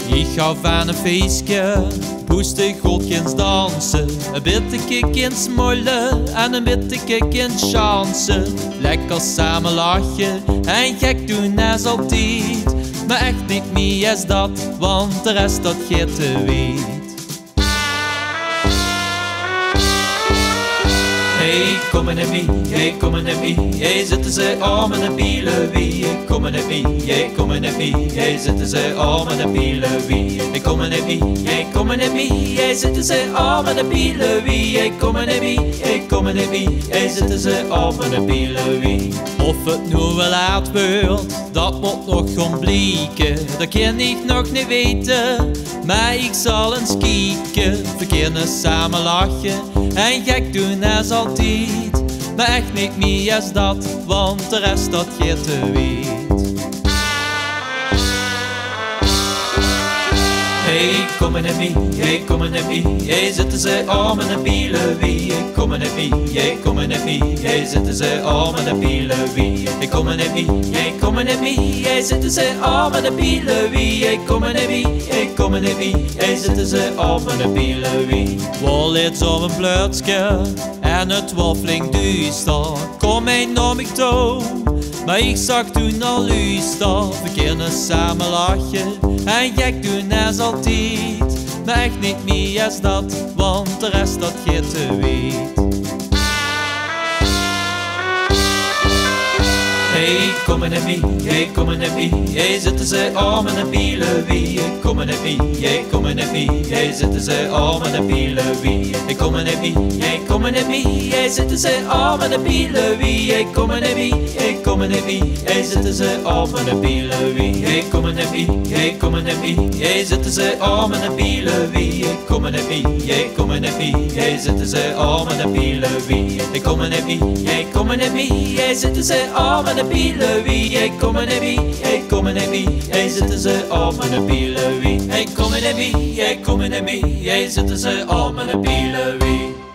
Ik hou van een feestje, poeste goedkens dansen. Een beetje kik in smollen en een beetje kik in chansen. Lekker samen lachen en gek doen als altijd. Maar echt niet meer is dat, want de rest dat geet te weet. Hey, kom maar naar mij, hey, kom maar naar mij. Hey, zitten ze armen en pielen wie. Hey, kom maar naar mij, hey, kom maar naar mij. Hey, zitten ze armen en pielen wie. Hey, kom maar naar mij, hey, kom maar naar mij. Hey, zitten ze armen en pielen wie. Hey, kom maar naar mij, hey, kom maar naar mij. Hey, zitten ze armen en pielen wie. Of het nu wel laat wordt, dat moet nog gaan blijken. Dat kan ik nog niet weten, maar ik zal eens kijken. We kunnen samen lachen en gek doen als altijd. Maar echt niet meer als dat, want de rest dat geet te weet. Hey, kom maar naar mij, hey, kom maar naar mij. Hey, zitten ze armen en pielen wie. Hey, kom maar naar mij, hey, kom maar naar mij. Hey, zitten ze armen en pielen wie. Hey, kom maar naar mij, hey, kom maar naar mij. Hey, zitten ze armen en pielen wie. Hey, kom maar naar mij, hey, kom maar naar mij. Hey, zitten ze armen en pielen wie. Wol iets op een pleutsje en het was flink duister. Kom mij naar mij toe, maar ik zag toen al luister. We kunnen samen lachen en gek doen als altijd. Maar echt niet meer als dat, want de rest dat geet te weet. Hey, kom maar naar mij, hey, kom maar naar mij. Hey, zitten ze armen en pielen wie. Hey, kom maar naar mij, hey, kom maar naar mij. Hey, zitten ze armen en pielen wie. Hey, kom maar naar mij, hey, kom maar naar mij. Hey, zitten ze armen en pielen wie. Hey, kom maar naar mij, hey, kom maar naar mij. Hey, zitten ze armen en pielen wie. Hey, kom maar naar mij, hey, kom maar naar mij. Hey, zitten ze armen en pielen wie. Hey, kom maar naar mij, hey, kom maar naar mij. Hey, zitten ze armen en pielen wie. Hey, kom maar naar mij, hey, kom maar naar mij. Hey, zitten ze armen en pielen wie. Hey, kom maar naar mij, hey, kom maar naar mij. Hey, zitten ze armen en pielen wie. Hey, kom maar naar mij, hey, kom maar naar mij. Hey, zitten ze armen en pielen wie.